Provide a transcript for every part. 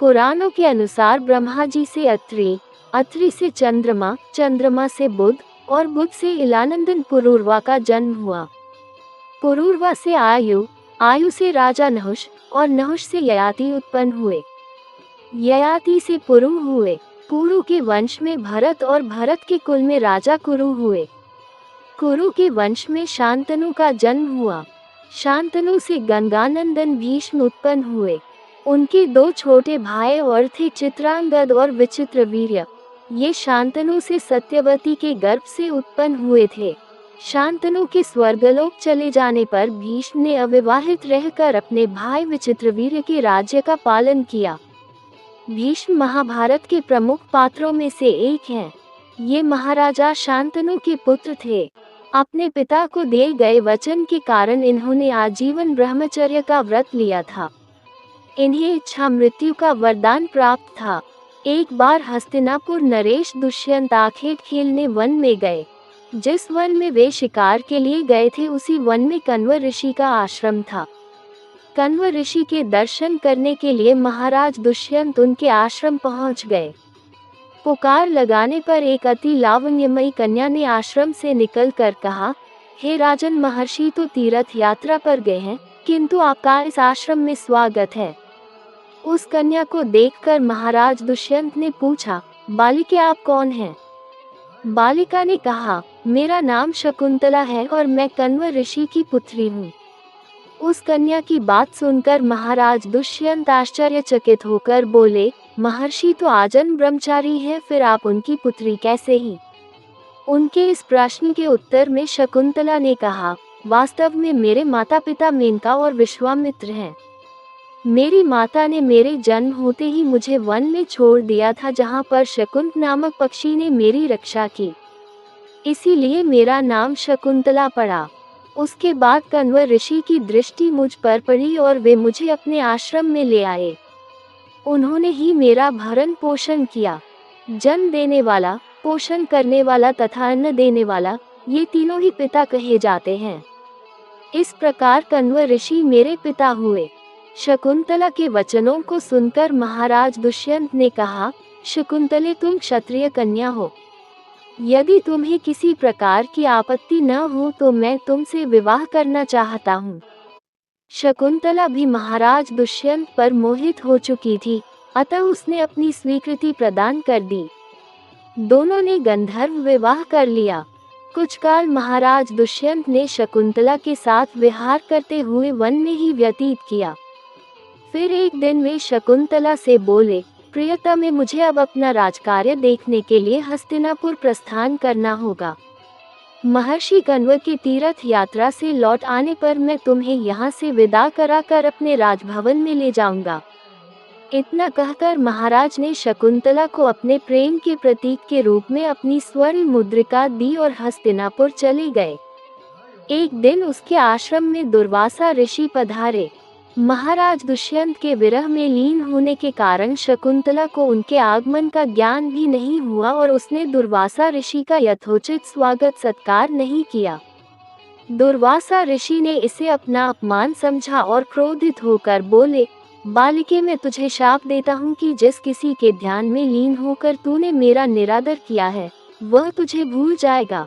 पुराणों के अनुसार ब्रह्मा जी से अत्रि, अत्रि से चंद्रमा, चंद्रमा से बुध और बुध से इलानंदन पुरूरवा का जन्म हुआ। पुरूरवा से आयु, आयु से राजा नहुष और नहुष से ययाति उत्पन्न हुए। ययाति से पुरु हुए। पुरु के वंश में भरत और भरत के कुल में राजा कुरु हुए। कुरु के वंश में शांतनु का जन्म हुआ। शांतनु से गंगानंदन भीष्म उत्पन्न हुए। उनके दो छोटे भाई और थे चित्रांगद और विचित्रवीर्य। ये शांतनु से सत्यवती के गर्भ से उत्पन्न हुए थे। शांतनु के स्वर्गलोक चले जाने पर भीष्म ने अविवाहित रहकर अपने भाई विचित्रवीर्य के राज्य का पालन किया। भीष्म महाभारत के प्रमुख पात्रों में से एक हैं। ये महाराजा शांतनु के पुत्र थे। अपने पिता को दिए गए वचन के कारण इन्होंने आजीवन ब्रह्मचर्य का व्रत लिया था। इन्हें इच्छा मृत्यु का वरदान प्राप्त था। एक बार हस्तिनापुर नरेश दुष्यंत आखेट खेलने वन में गए। जिस वन में वे शिकार के लिए गए थे उसी वन में कण्व ऋषि का आश्रम था। कण्व ऋषि के दर्शन करने के लिए महाराज दुष्यंत उनके आश्रम पहुंच गए। पुकार लगाने पर एक अति लावण्यमयी कन्या ने आश्रम से निकलकर कहा, हे राजन, महर्षि तो तीर्थ यात्रा पर गए हैं, किंतु आपका इस आश्रम में स्वागत है। उस कन्या को देखकर महाराज दुष्यंत ने पूछा, बालिके आप कौन हैं? बालिका ने कहा, मेरा नाम शकुंतला है और मैं कण्व ऋषि की पुत्री हूँ। उस कन्या की बात सुनकर महाराज दुष्यंत आश्चर्यचकित होकर बोले, महर्षि तो आजन्म ब्रह्मचारी हैं, फिर आप उनकी पुत्री कैसे ही? उनके इस प्रश्न के उत्तर में शकुंतला ने कहा, वास्तव में मेरे माता पिता मेनका और विश्वामित्र हैं। मेरी माता ने मेरे जन्म होते ही मुझे वन में छोड़ दिया था, जहाँ पर शकुंत नामक पक्षी ने मेरी रक्षा की, इसीलिए मेरा नाम शकुंतला पड़ा। उसके बाद कण्व ऋषि की दृष्टि मुझ पर पड़ी और वे मुझे अपने आश्रम में ले आए। उन्होंने ही मेरा भरण पोषण किया। जन्म देने वाला, पोषण करने वाला तथा अन्न देने वाला, ये तीनों ही पिता कहे जाते हैं। इस प्रकार कण्व ऋषि मेरे पिता हुए। शकुंतला के वचनों को सुनकर महाराज दुष्यंत ने कहा, शकुंतले, तुम क्षत्रिय कन्या हो। यदि तुम्हें किसी प्रकार की आपत्ति न हो तो मैं तुमसे विवाह करना चाहता हूँ। शकुंतला भी महाराज दुष्यंत पर मोहित हो चुकी थी, अतः उसने अपनी स्वीकृति प्रदान कर दी। दोनों ने गंधर्व विवाह कर लिया। कुछ काल महाराज दुष्यंत ने शकुंतला के साथ विहार करते हुए वन में ही व्यतीत किया। फिर एक दिन वे शकुंतला से बोले, प्रियतमे, मुझे अब अपना राजकार्य देखने के लिए हस्तिनापुर प्रस्थान करना होगा। महर्षि कण्व के तीर्थ यात्रा से लौट आने पर मैं तुम्हें यहाँ से विदा कराकर अपने राजभवन में ले जाऊंगा। इतना कहकर महाराज ने शकुंतला को अपने प्रेम के प्रतीक के रूप में अपनी स्वर्ण मुद्रिका दी और हस्तिनापुर चले गए। एक दिन उसके आश्रम में दुर्वासा ऋषि पधारे। महाराज दुष्यंत के विरह में लीन होने के कारण शकुंतला को उनके आगमन का ज्ञान भी नहीं हुआ और उसने दुर्वासा ऋषि का यथोचित स्वागत सत्कार नहीं किया। दुर्वासा ऋषि ने इसे अपना अपमान समझा और क्रोधित होकर बोले, बालिके, मैं तुझे शाप देता हूँ कि जिस किसी के ध्यान में लीन होकर तूने मेरा निरादर किया है, वह तुझे भूल जाएगा।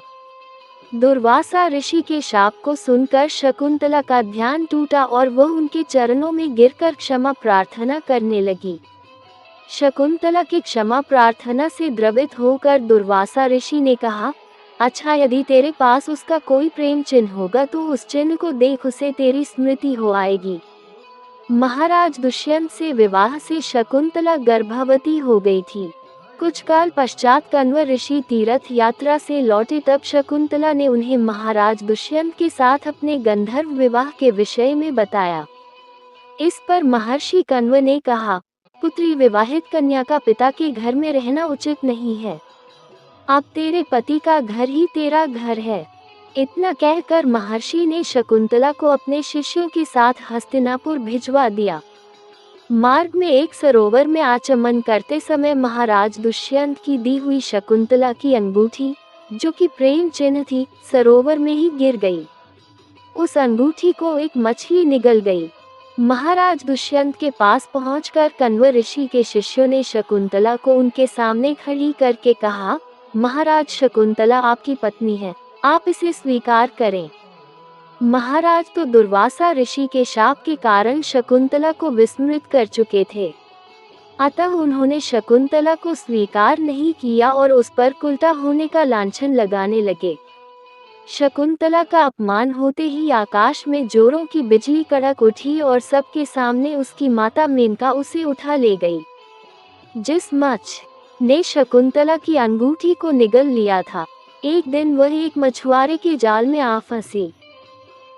दुर्वासा ऋषि के शाप को सुनकर शकुंतला का ध्यान टूटा और वह उनके चरणों में गिरकर क्षमा प्रार्थना करने लगी। शकुंतला की क्षमा प्रार्थना से द्रवित होकर दुर्वासा ऋषि ने कहा, अच्छा, यदि तेरे पास उसका कोई प्रेम चिन्ह होगा तो उस चिन्ह को देख, उसे तेरी स्मृति हो आएगी। महाराज दुष्यंत से विवाह से शकुंतला गर्भवती हो गई थी। कुछ काल पश्चात कण्व ऋषि तीर्थ यात्रा से लौटे, तब शकुंतला ने उन्हें महाराज दुष्यंत के साथ अपने गंधर्व विवाह के विषय में बताया। इस पर महर्षि कण्व ने कहा, पुत्री, विवाहित कन्या का पिता के घर में रहना उचित नहीं है। अब तेरे पति का घर ही तेरा घर है। इतना कहकर महर्षि ने शकुंतला को अपने शिष्यों के साथ हस्तिनापुर भिजवा दिया। मार्ग में एक सरोवर में आचमन करते समय महाराज दुष्यंत की दी हुई शकुंतला की अंगूठी, जो कि प्रेम चिन्ह थी, सरोवर में ही गिर गई। उस अंगूठी को एक मछली निगल गई। महाराज दुष्यंत के पास पहुंचकर कण्व ऋषि के शिष्यों ने शकुंतला को उनके सामने खड़ी करके कहा, महाराज शकुंतला आपकी पत्नी है, आप इसे स्वीकार करें। महाराज तो दुर्वासा ऋषि के शाप के कारण शकुंतला को विस्मृत कर चुके थे, अतः उन्होंने शकुंतला को स्वीकार नहीं किया और उस पर उल्टा होने का लांछन लगाने लगे। शकुंतला का अपमान होते ही आकाश में जोरों की बिजली कड़क उठी और सबके सामने उसकी माता मेनका उसे उठा ले गई। जिस मच्छ ने शकुंतला की अंगूठी को निगल लिया था, एक दिन वह एक मछुआरे के जाल में आ फंसी।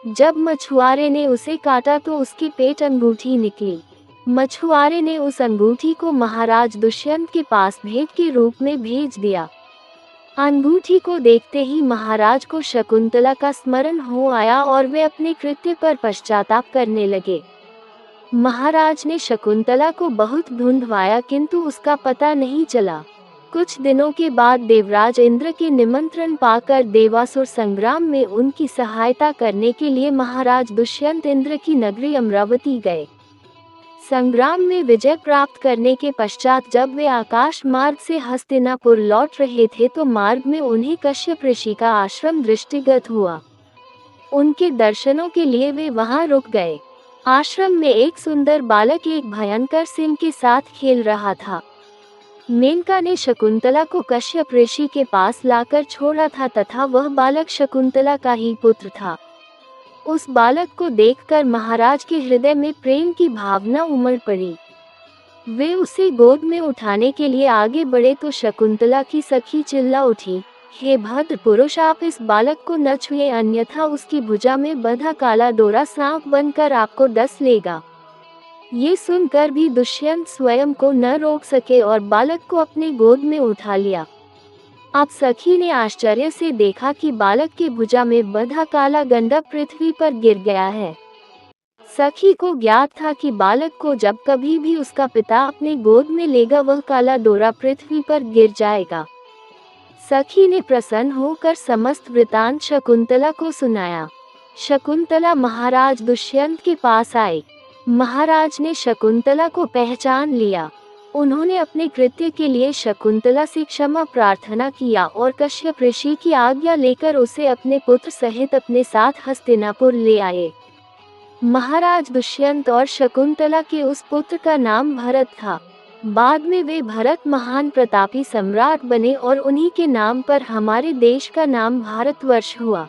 जब मछुआरे ने उसे काटा तो उसकी पेट अंगूठी निकली। मछुआरे ने उस अंगूठी को महाराज दुष्यंत के पास भेंट के रूप में भेज दिया। अंगूठी को देखते ही महाराज को शकुंतला का स्मरण हो आया और वे अपने कृत्य पर पश्चाताप करने लगे। महाराज ने शकुंतला को बहुत ढूंढवाया किंतु उसका पता नहीं चला। कुछ दिनों के बाद देवराज इंद्र के निमंत्रण पाकर देवासुर संग्राम में उनकी सहायता करने के लिए महाराज दुष्यंत इंद्र की नगरी अमरावती गए। संग्राम में विजय प्राप्त करने के पश्चात जब वे आकाश मार्ग से हस्तिनापुर लौट रहे थे तो मार्ग में उन्हें कश्यप ऋषि का आश्रम दृष्टिगत हुआ। उनके दर्शनों के लिए वे वहां रुक गए। आश्रम में एक सुंदर बालक एक भयंकर सिंह के साथ खेल रहा था। मेनका ने शकुंतला को कश्यप ऋषि के पास लाकर छोड़ा था तथा वह बालक शकुंतला का ही पुत्र था। उस बालक को देखकर महाराज के हृदय में प्रेम की भावना उमड़ पड़ी। वे उसे गोद में उठाने के लिए आगे बढ़े तो शकुंतला की सखी चिल्ला उठी, हे भद्र पुरुष, आप इस बालक को न छुए अन्यथा उसकी भुजा में बंधा काला डोरा सांप बनकर आपको डस लेगा। ये सुनकर भी दुष्यंत स्वयं को न रोक सके और बालक को अपने गोद में उठा लिया। अब सखी ने आश्चर्य से देखा कि बालक की भुजा में बंधा काला गंडा पृथ्वी पर गिर गया है। सखी को ज्ञात था कि बालक को जब कभी भी उसका पिता अपने गोद में लेगा वह काला डोरा पृथ्वी पर गिर जाएगा। सखी ने प्रसन्न होकर समस्त वृतांत शकुंतला को सुनाया। शकुंतला महाराज दुष्यंत के पास आई। महाराज ने शकुंतला को पहचान लिया। उन्होंने अपने कृत्य के लिए शकुंतला से क्षमा प्रार्थना किया और कश्यप ऋषि की आज्ञा लेकर उसे अपने पुत्र सहित अपने साथ हस्तिनापुर ले आए। महाराज दुष्यंत और शकुंतला के उस पुत्र का नाम भरत था। बाद में वे भरत महान प्रतापी सम्राट बने और उन्हीं के नाम पर हमारे देश का नाम भारतवर्ष हुआ।